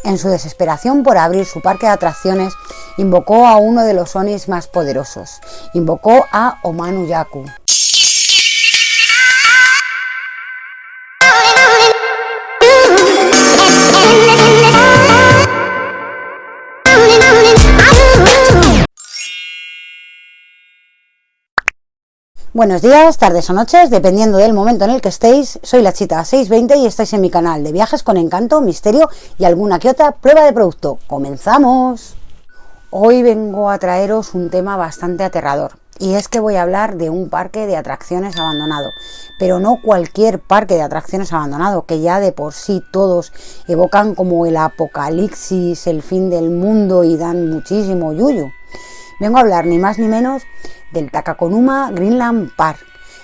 en su desesperación por abrir su parque de atracciones, invocó a uno de los onis más poderosos. Invocó a Omanuyaku. Buenos días, tardes o noches, dependiendo del momento en el que estéis. Soy la Chita 620 y estáis en mi canal de viajes con encanto, misterio y alguna que otra prueba de producto. ¡Comenzamos! Hoy vengo a traeros un tema bastante aterrador. Y es que voy a hablar de un parque de atracciones abandonado. Pero no cualquier parque de atracciones abandonado, que ya de por sí todos evocan como el apocalipsis, el fin del mundo y dan muchísimo yuyu. Vengo a hablar ni más ni menos del Takakonuma Greenland Park,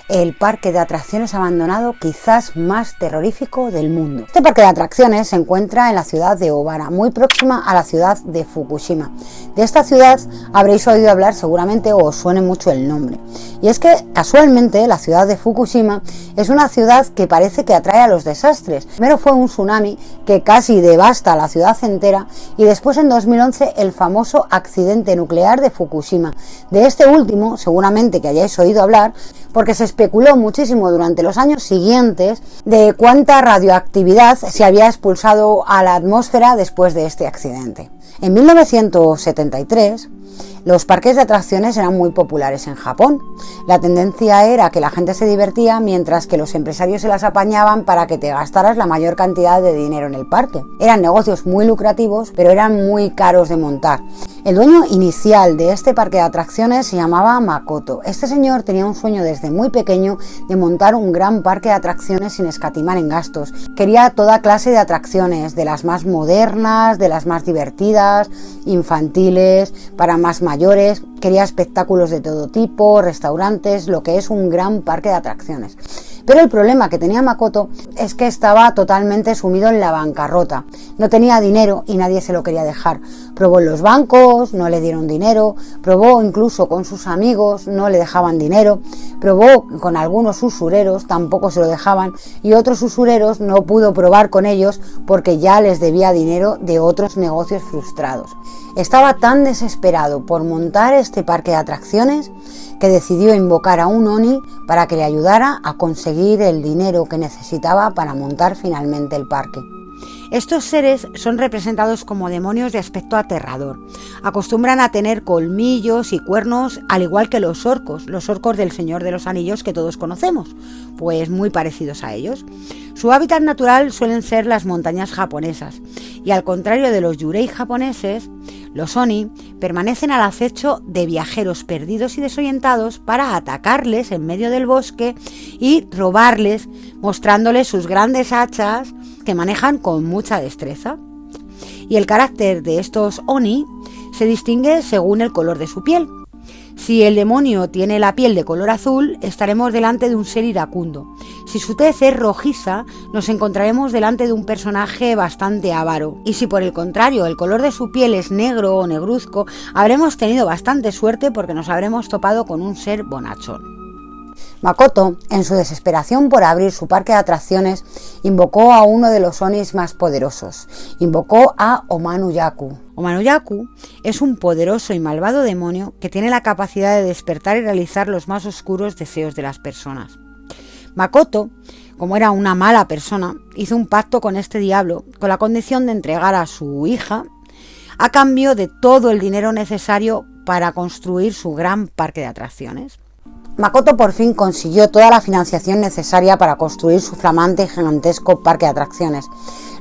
el parque de atracciones abandonado quizás más terrorífico del mundo. Este parque de atracciones se encuentra en la ciudad de Obara, muy próxima a la ciudad de Fukushima. De esta ciudad habréis oído hablar seguramente o os suene mucho el nombre. Y es que casualmente la ciudad de Fukushima es una ciudad que parece que atrae a los desastres. Primero fue un tsunami que casi devasta la ciudad entera y después en 2011 el famoso accidente nuclear de Fukushima. De este último seguramente que hayáis oído hablar porque se especuló muchísimo durante los años siguientes de cuánta radioactividad se había expulsado a la atmósfera después de este accidente. En 1973, los parques de atracciones eran muy populares en Japón. La tendencia era que la gente se divertía mientras que los empresarios se las apañaban para que te gastaras la mayor cantidad de dinero en el parque. Eran negocios muy lucrativos, pero eran muy caros de montar. El dueño inicial de este parque de atracciones se llamaba Makoto. Este señor tenía un sueño desde muy pequeño de montar un gran parque de atracciones sin escatimar en gastos. Quería toda clase de atracciones, de las más modernas, de las más divertidas, infantiles, para más mayores. Quería espectáculos de todo tipo, restaurantes, lo que es un gran parque de atracciones. Pero el problema que tenía Makoto es que estaba totalmente sumido en la bancarrota. No tenía dinero y nadie se lo quería dejar. Probó en los bancos, no le dieron dinero. Probó incluso con sus amigos, no le dejaban dinero. Probó con algunos usureros, tampoco se lo dejaban. Y otros usureros no pudo probar con ellos porque ya les debía dinero de otros negocios frustrados. Estaba tan desesperado por montar este parque de atracciones que decidió invocar a un Oni para que le ayudara a conseguir el dinero que necesitaba para montar finalmente el parque. Estos seres son representados como demonios de aspecto aterrador. Acostumbran a tener colmillos y cuernos, al igual que los orcos del Señor de los Anillos que todos conocemos, pues muy parecidos a ellos. Su hábitat natural suelen ser las montañas japonesas, y al contrario de los yurei japoneses, los Oni permanecen al acecho de viajeros perdidos y desorientados para atacarles en medio del bosque y robarles, mostrándoles sus grandes hachas que manejan con mucha destreza. Y el carácter de estos Oni se distingue según el color de su piel. Si el demonio tiene la piel de color azul, estaremos delante de un ser iracundo. Si su tez es rojiza, nos encontraremos delante de un personaje bastante avaro. Y si por el contrario el color de su piel es negro o negruzco, habremos tenido bastante suerte porque nos habremos topado con un ser bonachón. Makoto, en su desesperación por abrir su parque de atracciones, invocó a uno de los onis más poderosos. Invocó a Omanuyaku. Omanuyaku es un poderoso y malvado demonio que tiene la capacidad de despertar y realizar los más oscuros deseos de las personas. Makoto, como era una mala persona, hizo un pacto con este diablo con la condición de entregar a su hija a cambio de todo el dinero necesario para construir su gran parque de atracciones. Makoto por fin consiguió toda la financiación necesaria para construir su flamante y gigantesco parque de atracciones.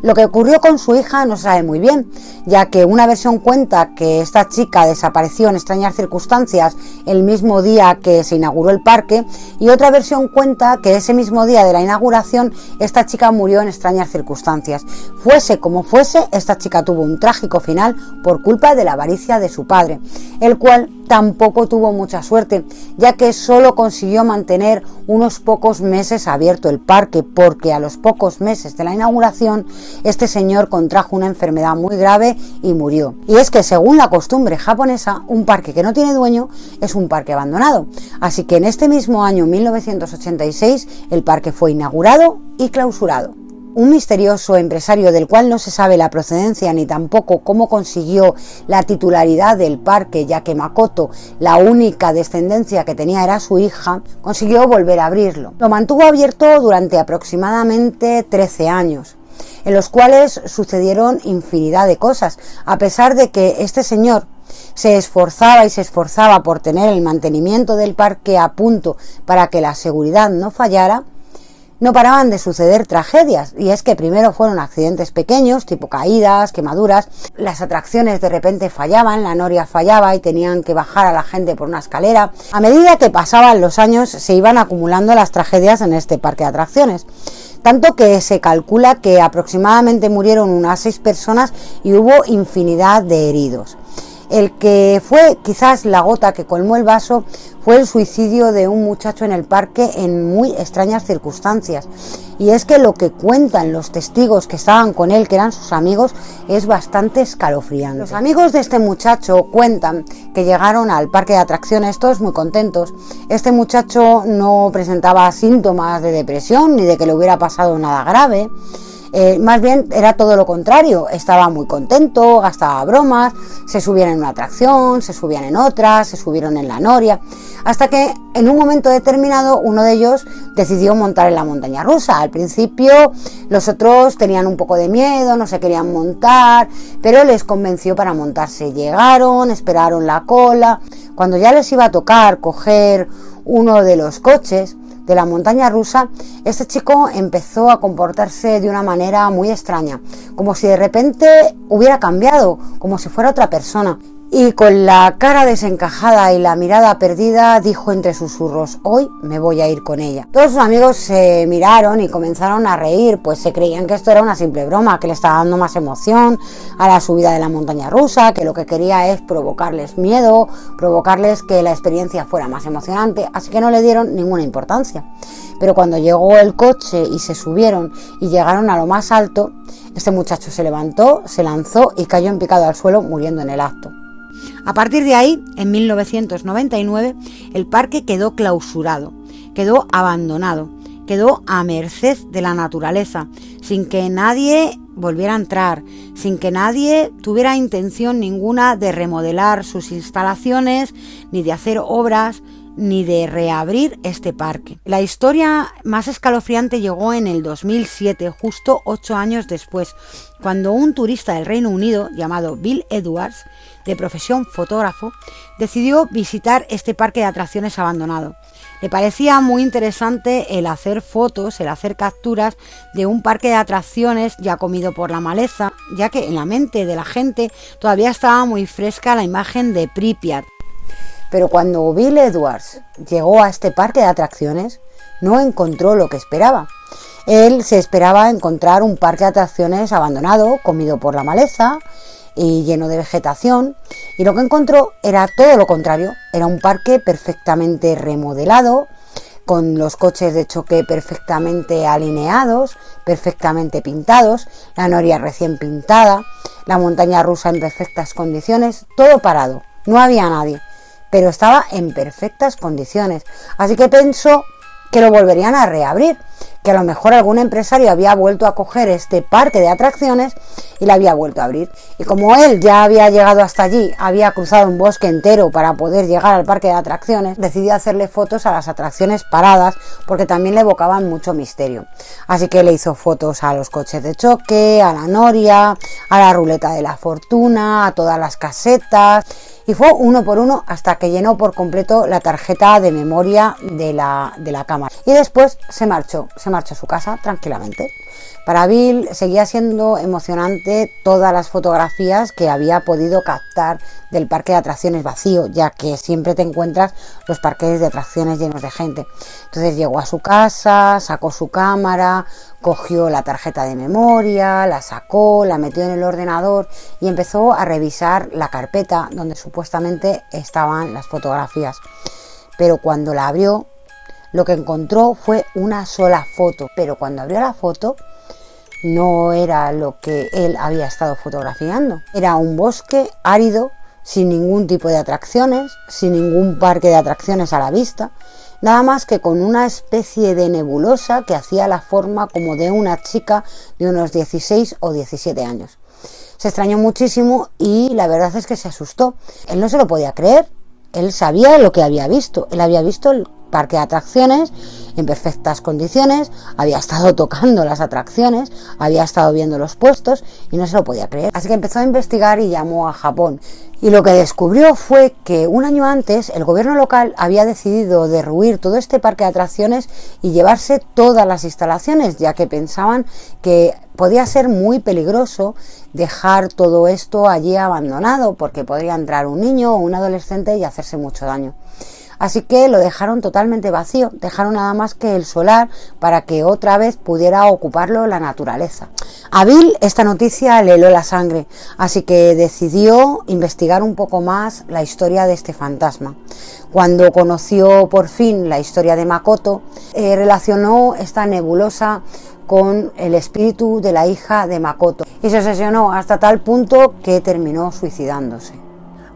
Lo que ocurrió con su hija no se sabe muy bien, ya que una versión cuenta que esta chica desapareció en extrañas circunstancias el mismo día que se inauguró el parque, y otra versión cuenta que ese mismo día de la inauguración esta chica murió en extrañas circunstancias. Fuese como fuese, esta chica tuvo un trágico final por culpa de la avaricia de su padre, el cual tampoco tuvo mucha suerte, ya que solo consiguió mantener unos pocos meses abierto el parque, porque a los pocos meses de la inauguración este señor contrajo una enfermedad muy grave y murió. Y es que según la costumbre japonesa, un parque que no tiene dueño es un parque abandonado. Así que en este mismo año 1986 el parque fue inaugurado y clausurado. Un misterioso empresario del cual no se sabe la procedencia ni tampoco cómo consiguió la titularidad del parque, ya que Makoto, la única descendencia que tenía era su hija, consiguió volver a abrirlo. Lo mantuvo abierto durante aproximadamente 13 años, en los cuales sucedieron infinidad de cosas, a pesar de que este señor se esforzaba por tener el mantenimiento del parque a punto para que la seguridad no fallara. No paraban de suceder tragedias, y es que primero fueron accidentes pequeños, tipo caídas, quemaduras, las atracciones de repente fallaban, la noria fallaba y tenían que bajar a la gente por una escalera. A medida que pasaban los años se iban acumulando las tragedias en este parque de atracciones, tanto que se calcula que aproximadamente murieron unas 6 personas y hubo infinidad de heridos. El que fue quizás la gota que colmó el vaso fue el suicidio de un muchacho en el parque en muy extrañas circunstancias. Y es que lo que cuentan los testigos que estaban con él, que eran sus amigos, es bastante escalofriante. Los amigos de este muchacho cuentan que llegaron al parque de atracciones todos muy contentos. Este muchacho no presentaba síntomas de depresión ni de que le hubiera pasado nada grave. Más bien era todo lo contrario, estaba muy contento, gastaba bromas, se subían en una atracción, se subían en otra, se subieron en la noria, hasta que en un momento determinado uno de ellos decidió montar en la montaña rusa. Al principio los otros tenían un poco de miedo, no se querían montar, pero les convenció para montarse. Llegaron, esperaron la cola, cuando ya les iba a tocar coger uno de los coches de la montaña rusa, este chico empezó a comportarse de una manera muy extraña, como si de repente hubiera cambiado, como si fuera otra persona. Y con la cara desencajada y la mirada perdida dijo entre susurros: hoy me voy a ir con ella. Todos sus amigos se miraron y comenzaron a reír, pues se creían que esto era una simple broma, que le estaba dando más emoción a la subida de la montaña rusa, que lo que quería es provocarles miedo, provocarles que la experiencia fuera más emocionante, así que no le dieron ninguna importancia. Pero cuando llegó el coche y se subieron y llegaron a lo más alto, este muchacho se levantó, se lanzó y cayó en picado al suelo, muriendo en el acto. A partir de ahí, en 1999, el parque quedó clausurado, quedó abandonado, quedó a merced de la naturaleza, sin que nadie volviera a entrar, sin que nadie tuviera intención ninguna de remodelar sus instalaciones, ni de hacer obras, ni de reabrir este parque. La historia más escalofriante llegó en el 2007, justo 8 años después, cuando un turista del Reino Unido llamado Bill Edwards, de profesión fotógrafo, decidió visitar este parque de atracciones abandonado. Le parecía muy interesante el hacer fotos, el hacer capturas de un parque de atracciones ya comido por la maleza, ya que en la mente de la gente todavía estaba muy fresca la imagen de Pripyat. Pero cuando Bill Edwards llegó a este parque de atracciones, no encontró lo que esperaba. Él se esperaba encontrar un parque de atracciones abandonado, comido por la maleza y lleno de vegetación, y lo que encontró era todo lo contrario. Era un parque perfectamente remodelado, con los coches de choque perfectamente alineados, perfectamente pintados, la noria recién pintada, la montaña rusa en perfectas condiciones, todo parado, no había nadie, pero estaba en perfectas condiciones. Así que pensó que lo volverían a reabrir, que a lo mejor algún empresario había vuelto a coger este parque de atracciones y la había vuelto a abrir. Y como él ya había llegado hasta allí, había cruzado un bosque entero para poder llegar al parque de atracciones, decidió hacerle fotos a las atracciones paradas, porque también le evocaban mucho misterio. Así que le hizo fotos a los coches de choque, a la noria, a la ruleta de la fortuna, a todas las casetas, y fue uno por uno hasta que llenó por completo la tarjeta de memoria de la cámara. Y después se marchó a su casa tranquilamente. Para Bill seguía siendo emocionante todas las fotografías que había podido captar del parque de atracciones vacío, ya que siempre te encuentras los parques de atracciones llenos de gente. Entonces llegó a su casa, sacó su cámara, cogió la tarjeta de memoria, la sacó, la metió en el ordenador y empezó a revisar la carpeta donde supuestamente estaban las fotografías. Pero cuando la abrió, lo que encontró fue una sola foto. Pero cuando abrió la foto, no era lo que él había estado fotografiando. Era un bosque árido, sin ningún tipo de atracciones, sin ningún parque de atracciones a la vista. nada más que con una especie de nebulosa que hacía la forma como de una chica de unos 16 o 17 años. Se extrañó muchísimo y la verdad es que se asustó. Él no se lo podía creer, él sabía lo que había visto, él había visto el parque de atracciones en perfectas condiciones, había estado tocando las atracciones, había estado viendo los puestos y no se lo podía creer. Así que empezó a investigar y llamó a Japón. Y lo que descubrió fue que un año antes el gobierno local había decidido derruir todo este parque de atracciones y llevarse todas las instalaciones, ya que pensaban que podía ser muy peligroso dejar todo esto allí abandonado, porque podría entrar un niño o un adolescente y hacerse mucho daño. Así que lo dejaron totalmente vacío, dejaron nada más que el solar para que otra vez pudiera ocuparlo la naturaleza. A Bill esta noticia le heló la sangre, así que decidió investigar un poco más la historia de este fantasma. Cuando conoció por fin la historia de Makoto, relacionó esta nebulosa con el espíritu de la hija de Makoto y se obsesionó hasta tal punto que terminó suicidándose.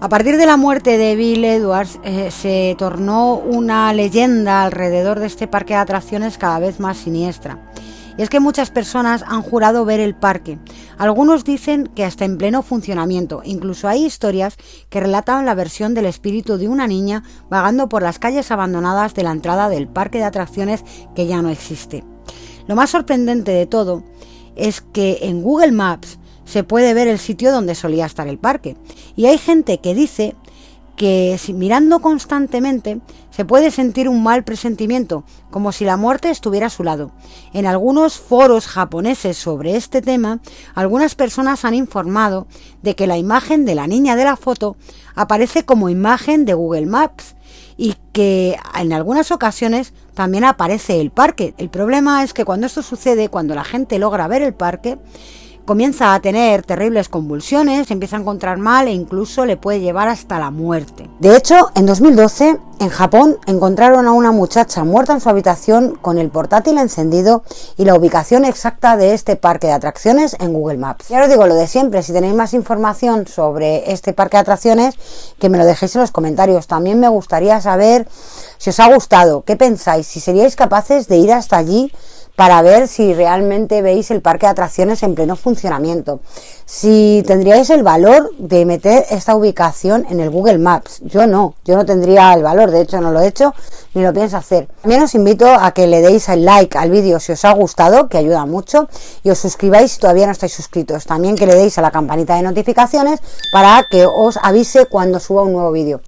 A partir de la muerte de Bill Edwards se tornó una leyenda alrededor de este parque de atracciones cada vez más siniestra. Y es que muchas personas han jurado ver el parque. Algunos dicen que hasta en pleno funcionamiento. Incluso hay historias que relatan la versión del espíritu de una niña vagando por las calles abandonadas de la entrada del parque de atracciones que ya no existe. Lo más sorprendente de todo es que en Google Maps se puede ver el sitio donde solía estar el parque. Y hay gente que dice que mirando constantemente se puede sentir un mal presentimiento, como si la muerte estuviera a su lado. En algunos foros japoneses sobre este tema, algunas personas han informado de que la imagen de la niña de la foto aparece como imagen de Google Maps y que en algunas ocasiones también aparece el parque. El problema es que cuando esto sucede, cuando la gente logra ver el parque, comienza a tener terribles convulsiones, se empieza a encontrar mal e incluso le puede llevar hasta la muerte. De hecho, en 2012, en Japón, encontraron a una muchacha muerta en su habitación con el portátil encendido y la ubicación exacta de este parque de atracciones en Google Maps. Ya os digo lo de siempre, si tenéis más información sobre este parque de atracciones, que me lo dejéis en los comentarios. También me gustaría saber si os ha gustado, qué pensáis, si seríais capaces de ir hasta allí para ver si realmente veis el parque de atracciones en pleno funcionamiento. Si tendríais el valor de meter esta ubicación en el Google Maps. Yo no tendría el valor, de hecho no lo he hecho ni lo pienso hacer. También os invito a que le deis el like al vídeo si os ha gustado, que ayuda mucho, y os suscribáis si todavía no estáis suscritos. También que le deis a la campanita de notificaciones para que os avise cuando suba un nuevo vídeo.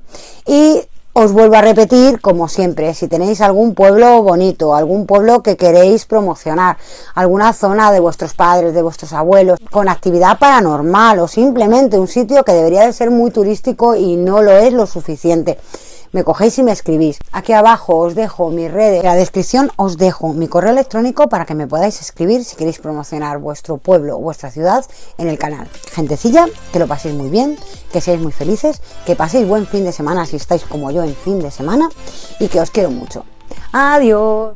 Y os vuelvo a repetir, como siempre, si tenéis algún pueblo bonito, algún pueblo que queréis promocionar, alguna zona de vuestros padres, de vuestros abuelos, con actividad paranormal o simplemente un sitio que debería de ser muy turístico y no lo es lo suficiente, me cogéis y me escribís. Aquí abajo os dejo mis redes, en la descripción os dejo mi correo electrónico para que me podáis escribir si queréis promocionar vuestro pueblo o vuestra ciudad en el canal. Gentecilla, que lo paséis muy bien, que seáis muy felices, que paséis buen fin de semana si estáis como yo en fin de semana y que os quiero mucho. Adiós.